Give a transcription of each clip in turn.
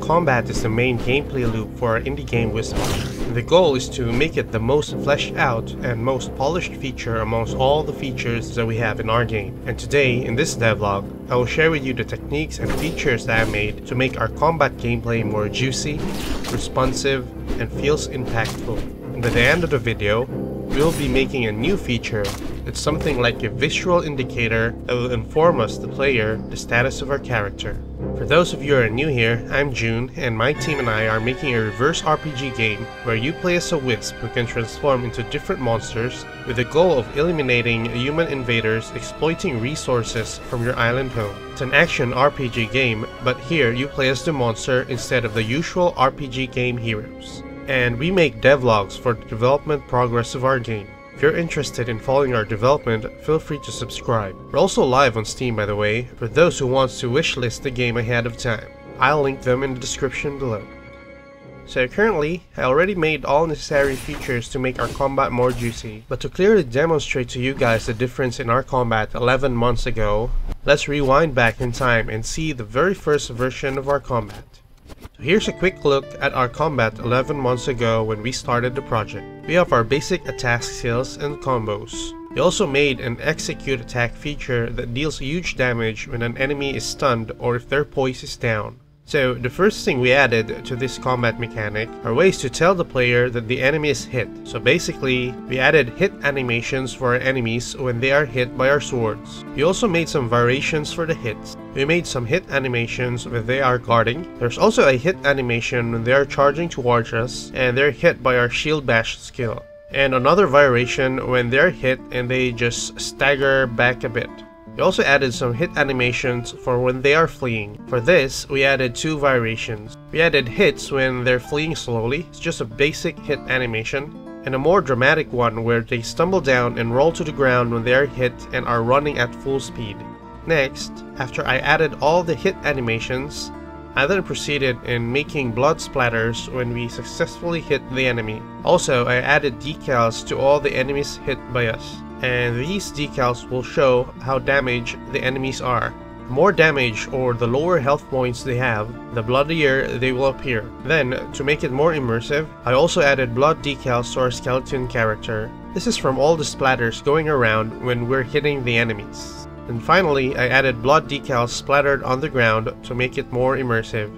combat is the main gameplay loop for our indie game Wisplight. The goal is to make it the most fleshed out and most polished feature amongst all the features that we have in our game. And today, in this devlog, I will share with you the techniques and features that I made to make our combat gameplay more juicy, responsive, and feels impactful. And at the end of the video, we'll be making a new feature. It's something like a visual indicator that will inform us, the player, the status of our character. For those of you who are new here, I'm June, and my team and I are making a reverse RPG game where you play as a wisp who can transform into different monsters with the goal of eliminating human invaders exploiting resources from your island home. It's an action RPG game, but here you play as the monster instead of the usual RPG game heroes. And we make devlogs for the development progress of our game. If you're interested in following our development, feel free to subscribe. We're also live on Steam, by the way, for those who want to wishlist the game ahead of time. I'll link them in the description below. So currently, I already made all necessary features to make our combat more juicy, but to clearly demonstrate to you guys the difference in our combat 11 months ago, let's rewind back in time and see the very first version of our combat. So here's a quick look at our combat 11 months ago when we started the project. We have our basic attack skills and combos. We also made an execute attack feature that deals huge damage when an enemy is stunned or if their poise is down. So the first thing we added to this combat mechanic are ways to tell the player that the enemy is hit. So basically, we added hit animations for our enemies when they are hit by our swords. We also made some variations for the hits. We made some hit animations when they are guarding. There's also a hit animation when they are charging towards us and they're hit by our shield bash skill. And another variation when they're hit and they just stagger back a bit. We also added some hit animations for when they are fleeing. For this, we added two variations. We added hits when they're fleeing slowly, it's just a basic hit animation, and a more dramatic one where they stumble down and roll to the ground when they are hit and are running at full speed. Next, after I added all the hit animations, I then proceeded in making blood splatters when we successfully hit the enemy. Also, I added decals to all the enemies hit by us. And these decals will show how damaged the enemies are. The more damage or the lower health points they have, the bloodier they will appear. Then, to make it more immersive, I also added blood decals to our skeleton character. This is from all the splatters going around when we're hitting the enemies. And finally, I added blood decals splattered on the ground to make it more immersive.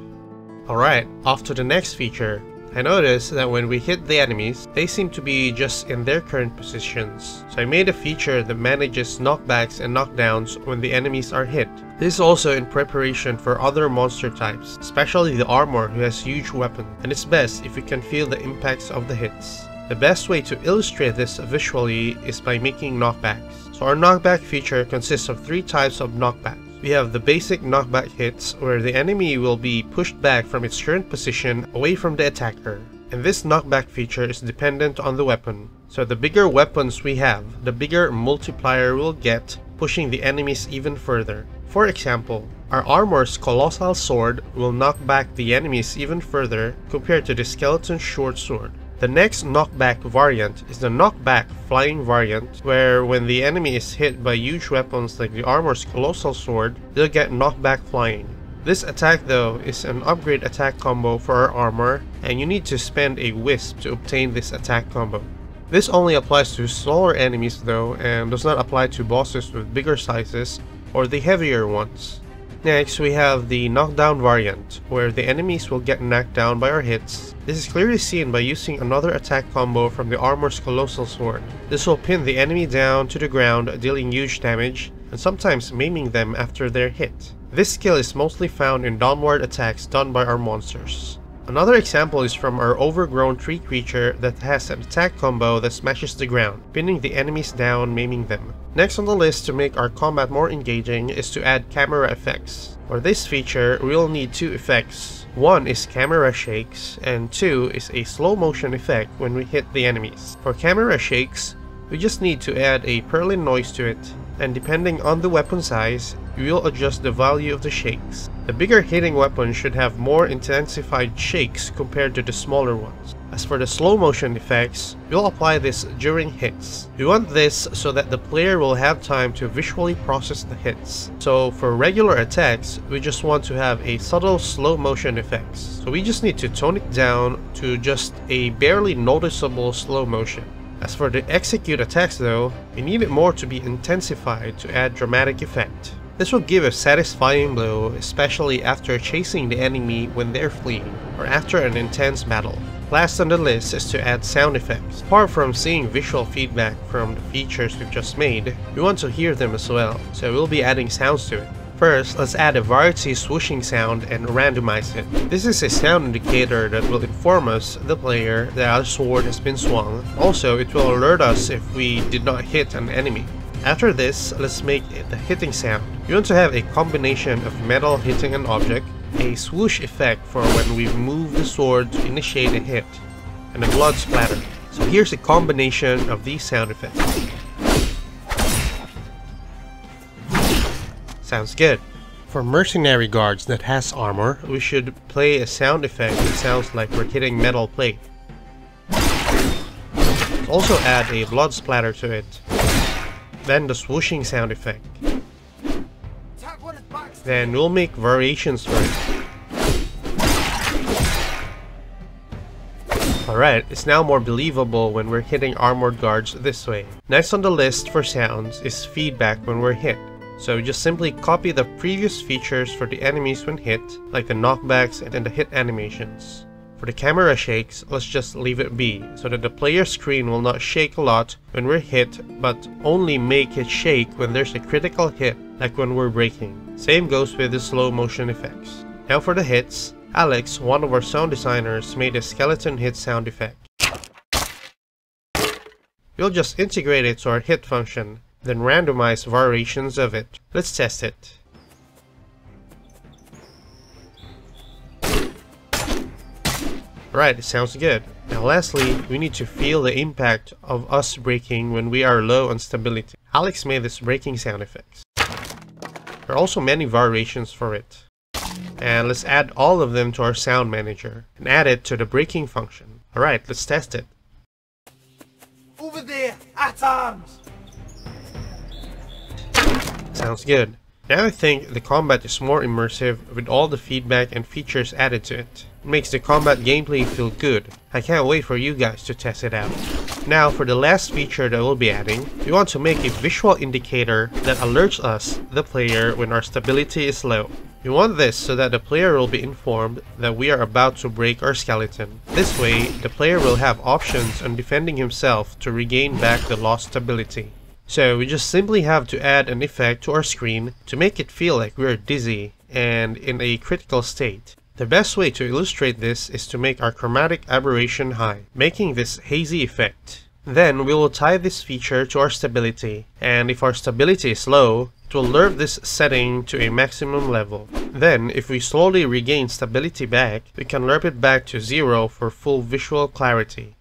Alright, off to the next feature. I noticed that when we hit the enemies, they seem to be just in their current positions. So I made a feature that manages knockbacks and knockdowns when the enemies are hit. This is also in preparation for other monster types, especially the armor who has huge weapons, and it's best if you can feel the impacts of the hits. The best way to illustrate this visually is by making knockbacks. So our knockback feature consists of three types of knockbacks. We have the basic knockback hits, where the enemy will be pushed back from its current position away from the attacker. And this knockback feature is dependent on the weapon. So the bigger weapons we have, the bigger multiplier we'll get, pushing the enemies even further. For example, our armor's colossal sword will knock back the enemies even further compared to the skeleton's short sword. The next knockback variant is the knockback flying variant, where when the enemy is hit by huge weapons like the armor's colossal sword, they'll get knockback flying. This attack though is an upgrade attack combo for our armor, and you need to spend a wisp to obtain this attack combo. This only applies to smaller enemies though, and does not apply to bosses with bigger sizes or the heavier ones. Next, we have the knockdown variant, where the enemies will get knocked down by our hits. This is clearly seen by using another attack combo from the armor's colossal sword. This will pin the enemy down to the ground, dealing huge damage, and sometimes maiming them after they're hit. This skill is mostly found in downward attacks done by our monsters. Another example is from our overgrown tree creature that has an attack combo that smashes the ground, pinning the enemies down, maiming them. Next on the list to make our combat more engaging is to add camera effects. For this feature, we'll need two effects. One is camera shakes, and two is a slow motion effect when we hit the enemies. For camera shakes, we just need to add a purling noise to it, and depending on the weapon size, we will adjust the value of the shakes. The bigger hitting weapons should have more intensified shakes compared to the smaller ones. As for the slow motion effects, we'll apply this during hits. We want this so that the player will have time to visually process the hits. So for regular attacks, we just want to have a subtle slow motion effects. So we just need to tone it down to just a barely noticeable slow motion. As for the execute attacks though, we need it more to be intensified to add dramatic effect. This will give a satisfying blow, especially after chasing the enemy when they're fleeing, or after an intense battle. Last on the list is to add sound effects. Apart from seeing visual feedback from the features we've just made, we want to hear them as well, so we'll be adding sounds to it. First, let's add a variety swooshing sound and randomize it. This is a sound indicator that will inform us, the player, that our sword has been swung. Also, it will alert us if we did not hit an enemy. After this, let's make the hitting sound. You want to have a combination of metal hitting an object, a swoosh effect for when we move the sword to initiate a hit, and a blood splatter. So here's a combination of these sound effects. Sounds good. For mercenary guards that has armor, we should play a sound effect that sounds like we're hitting metal plate. Let's also add a blood splatter to it. Then the swooshing sound effect. Then we'll make variations for it. Alright, it's now more believable when we're hitting armored guards this way. Next on the list for sounds is feedback when we're hit. So just simply copy the previous features for the enemies when hit, like the knockbacks and the hit animations. For the camera shakes, let's just leave it be, so that the player screen will not shake a lot when we're hit, but only make it shake when there's a critical hit, like when we're braking. Same goes with the slow motion effects. Now for the hits, Alex, one of our sound designers, made a skeleton hit sound effect. We'll just integrate it to our hit function, then randomize variations of it. Let's test it. Right, it sounds good. Now lastly, we need to feel the impact of us braking when we are low on stability. Alex made this braking sound effects. There are also many variations for it. And let's add all of them to our sound manager and add it to the braking function. Alright, let's test it. Over there, at arms! Sounds good. Now I think the combat is more immersive with all the feedback and features added to it. It makes the combat gameplay feel good. I can't wait for you guys to test it out. Now for the last feature that we'll be adding, we want to make a visual indicator that alerts us, the player, when our stability is low. We want this so that the player will be informed that we are about to break our skeleton. This way, the player will have options on defending himself to regain back the lost stability. So we just simply have to add an effect to our screen to make it feel like we're dizzy and in a critical state. The best way to illustrate this is to make our chromatic aberration high, making this hazy effect. Then we will tie this feature to our stability, and if our stability is low, it will lure this setting to a maximum level. Then, if we slowly regain stability back, we can lure it back to 0 for full visual clarity.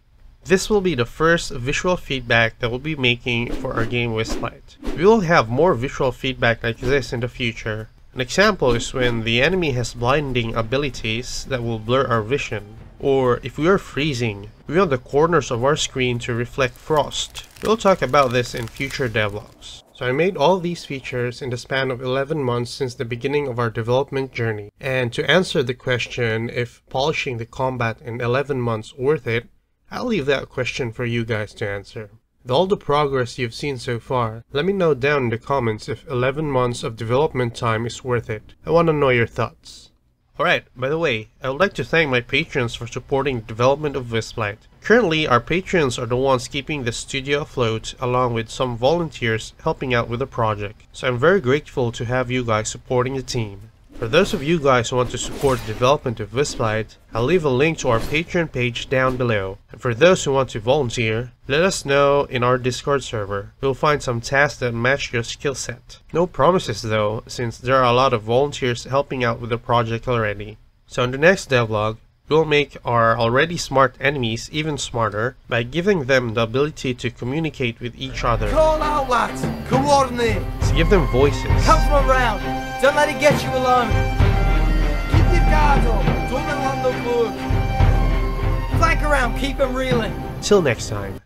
This will be the first visual feedback that we'll be making for our game Wisplight. We will have more visual feedback like this in the future. An example is when the enemy has blinding abilities that will blur our vision. Or if we are freezing, we want the corners of our screen to reflect frost. We'll talk about this in future devlogs. So I made all these features in the span of 11 months since the beginning of our development journey. And to answer the question if polishing the combat in 11 months worth it, I'll leave that question for you guys to answer. With all the progress you've seen so far, let me know down in the comments if 11 months of development time is worth it. I want to know your thoughts. Alright, by the way, I would like to thank my patrons for supporting the development of Wisplight. Currently, our patrons are the ones keeping the studio afloat, along with some volunteers helping out with the project. So I'm very grateful to have you guys supporting the team. For those of you guys who want to support the development of Wisplight, I'll leave a link to our Patreon page down below. And for those who want to volunteer, let us know in our Discord server. We'll find some tasks that match your skill set. No promises though, since there are a lot of volunteers helping out with the project already. So in the next devlog, we'll make our already smart enemies even smarter by giving them the ability to communicate with each other. Call out, lads! Coordinate! Let's give them voices. Come from around! Don't let it get you alone! guard up. Don't land the book. Flank around, keep them reeling. Till next time.